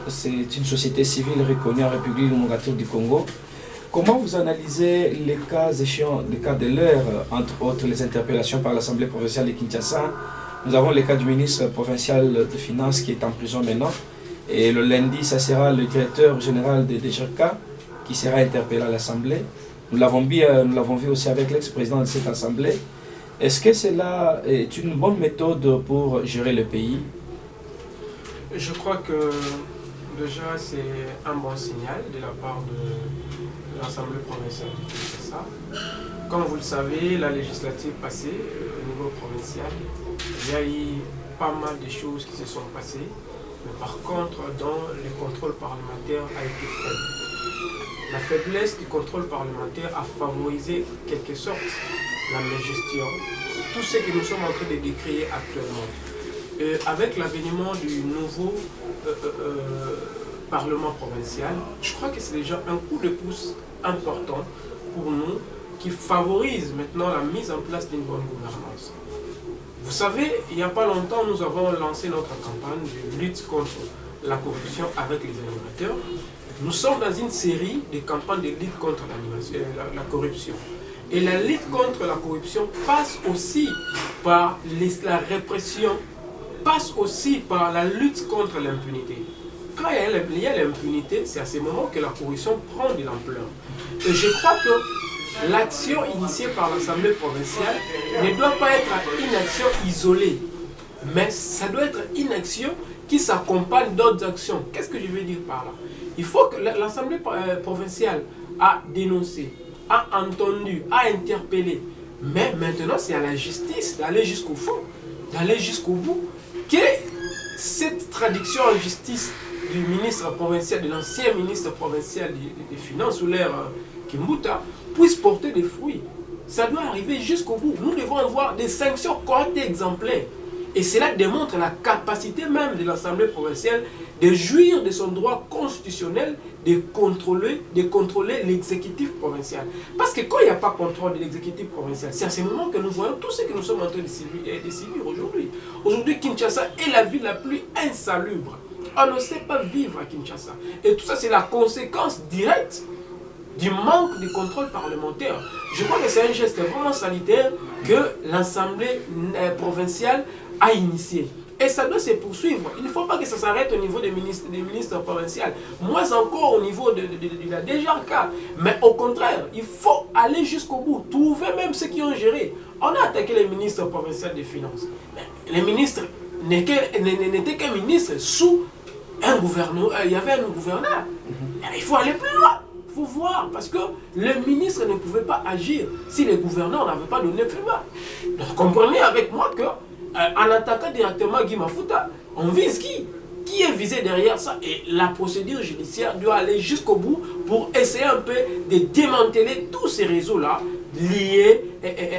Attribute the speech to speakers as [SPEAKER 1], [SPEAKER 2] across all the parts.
[SPEAKER 1] C'est une société civile reconnue en République démocratique du Congo. Comment vous analysez les cas échéants, les cas de l'heure, entre autres les interpellations par l'Assemblée provinciale de Kinshasa? Nous avons le cas du ministre provincial de Finances qui est en prison maintenant. Et le lundi, ça sera le directeur général de DGK qui sera interpellé à l'Assemblée. Nous l'avons vu aussi avec l'ex-président de cette Assemblée. Est-ce que cela est une bonne méthode pour gérer le pays?
[SPEAKER 2] Je crois que déjà c'est un bon signal de la part de l'Assemblée provinciale de Kinshasa. Comme vous le savez, la législative passée au niveau provincial, il y a eu pas mal de choses qui se sont passées, mais par contre, dans le contrôle parlementaire a été faible. La faiblesse du contrôle parlementaire a favorisé, en quelque sorte, la gestion, tout ce que nous sommes en train de décrire actuellement. Avec l'avènement du nouveau Parlement provincial, je crois que c'est déjà un coup de pouce important pour nous qui favorise maintenant la mise en place d'une bonne gouvernance. Vous savez, il n'y a pas longtemps, nous avons lancé notre campagne de lutte contre la corruption avec les animateurs. Nous sommes dans une série de campagnes de lutte contre la corruption. Et la lutte contre la corruption passe aussi par la répression, passe aussi par la lutte contre l'impunité. Quand il y a l'impunité, c'est à ce moment que la corruption prend de l'ampleur. Et je crois que l'action initiée par l'Assemblée provinciale ne doit pas être une action isolée, mais ça doit être une action qui s'accompagne d'autres actions. Qu'est-ce que je veux dire par là? Il faut que l'Assemblée provinciale a dénoncé, a entendu, a interpellé. Mais maintenant, c'est à la justice d'aller jusqu'au fond, d'aller jusqu'au bout. Que cette traduction en justice du ministre provincial, de l'ancien ministre provincial des Finances, ou l'air Kimbuta, puisse porter des fruits. Ça doit arriver jusqu'au bout. Nous devons avoir des sanctions correctes et exemplaires. Et cela démontre la capacité même de l'Assemblée provinciale de jouir de son droit constitutionnel de contrôler l'exécutif provincial. Parce que quand il n'y a pas de contrôle de l'exécutif provincial, c'est à ce moment que nous voyons tout ce que nous sommes en train de subir aujourd'hui. Aujourd'hui, Kinshasa est la ville la plus insalubre. On ne sait pas vivre à Kinshasa. Et tout ça, c'est la conséquence directe du manque de contrôle parlementaire. Je crois que c'est un geste vraiment sanitaire que l'Assemblée provinciale a initié. Et ça doit se poursuivre. Il ne faut pas que ça s'arrête au niveau des ministres provinciaux, moins encore au niveau de la DGRK. Mais au contraire, il faut aller jusqu'au bout, trouver même ceux qui ont géré. On a attaqué les ministres provinciaux des Finances. Mais les ministres n'étaient qu'un ministre sous un gouverneur. Il y avait un gouverneur. Il faut aller plus loin. Il faut voir, parce que le ministre ne pouvait pas agir si le gouverneur n'avait pas donné feu vert. Donc comprenez avec moi que en attaquant directement Guy Mafuta, on vise qui? Qui est visé derrière ça? Et la procédure judiciaire doit aller jusqu'au bout pour essayer un peu de démanteler tous ces réseaux-là liés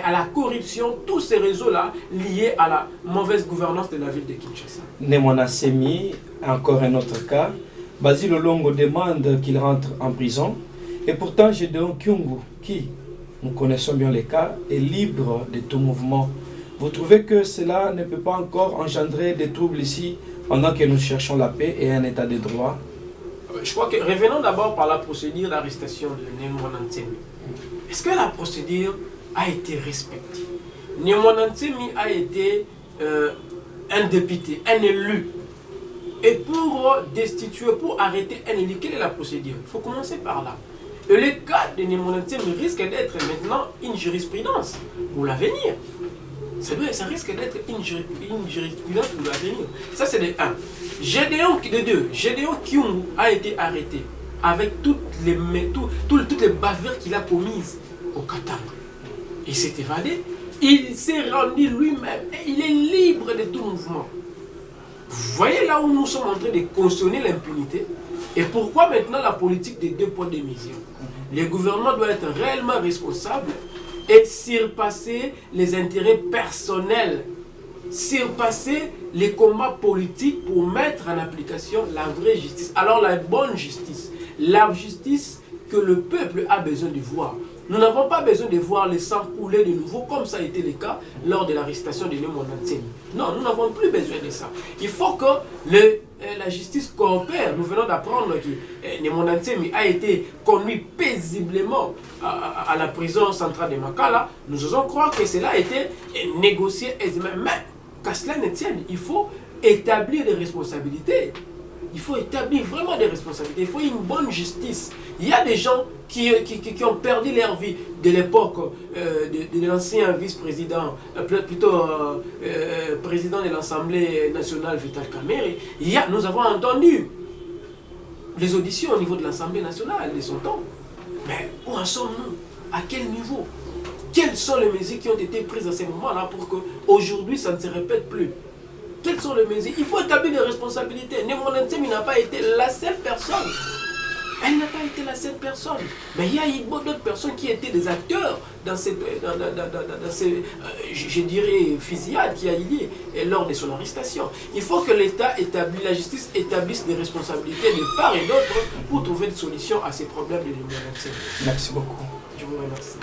[SPEAKER 2] à la corruption, tous ces réseaux-là liés à la mauvaise gouvernance de la ville de Kinshasa.
[SPEAKER 1] Némona Semi, encore un autre cas. Basile Olongo demande qu'il rentre en prison. Et pourtant, Gédéon Kyungu, qui, nous connaissons bien les cas, est libre de tout mouvement. Vous trouvez que cela ne peut pas encore engendrer des troubles ici pendant que nous cherchons la paix et un état de droit?
[SPEAKER 2] Je crois que revenons d'abord par la procédure d'arrestation de Némona Nsemi. Est-ce que la procédure a été respectée? Némona Nsemi a été un député, un élu. Et pour destituer, pour arrêter un élu, quelle est la procédure? Il faut commencer par là. Et le cas de Némona Nsemi risque d'être maintenant une jurisprudence pour l'avenir. Ça risque d'être une jurisprudence pour l'avenir. Ça, c'est de 1. Gédéon Kyungu a été arrêté avec toutes les bavures qu'il a commises au Katanga. Il s'est évadé. Il s'est rendu lui-même et il est libre de tout mouvement. Vous voyez là où nous sommes en train de cautionner l'impunité. Et pourquoi maintenant la politique des 2 poids 2 mesures? Le gouvernement doit être réellement responsable et surpasser les intérêts personnels, surpasser les combats politiques pour mettre en application la vraie justice. Alors la bonne justice, la justice que le peuple a besoin de voir. Nous n'avons pas besoin de voir le sang couler de nouveau comme ça a été le cas lors de l'arrestation de Némona Nsemi. Non, nous n'avons plus besoin de ça. Il faut que la justice coopère. Nous venons d'apprendre que Némona Ntsemi a été conduit paisiblement à la prison centrale de Makala. Nous osons croire que cela a été négocié aisément. Mais qu'à cela ne tienne, il faut établir des responsabilités. Il faut établir vraiment des responsabilités. Il faut une bonne justice. Il y a des gens qui ont perdu leur vie de l'époque de l'ancien vice-président, plutôt président de l'Assemblée nationale, Vital Kamerhe. Nous avons entendu les auditions au niveau de l'Assemblée nationale de son temps. Mais où en sommes-nous? À quel niveau? Quelles sont les mesures qui ont été prises à ces moments-là pour qu'aujourd'hui ça ne se répète plus? Quelles sont les mesures? Il faut établir des responsabilités. Némona Ntsemi n'a pas été la seule personne. Elle n'a pas été la seule personne. Mais il y a eu d'autres personnes qui étaient des acteurs dans ces je dirais, fusillades qui a eu lieu lors de son arrestation. Il faut que l'État établisse, la justice établisse des responsabilités de part et d'autre pour trouver une solution à ces problèmes de Némona Ntsemi.
[SPEAKER 1] Merci beaucoup.
[SPEAKER 2] Je vous remercie.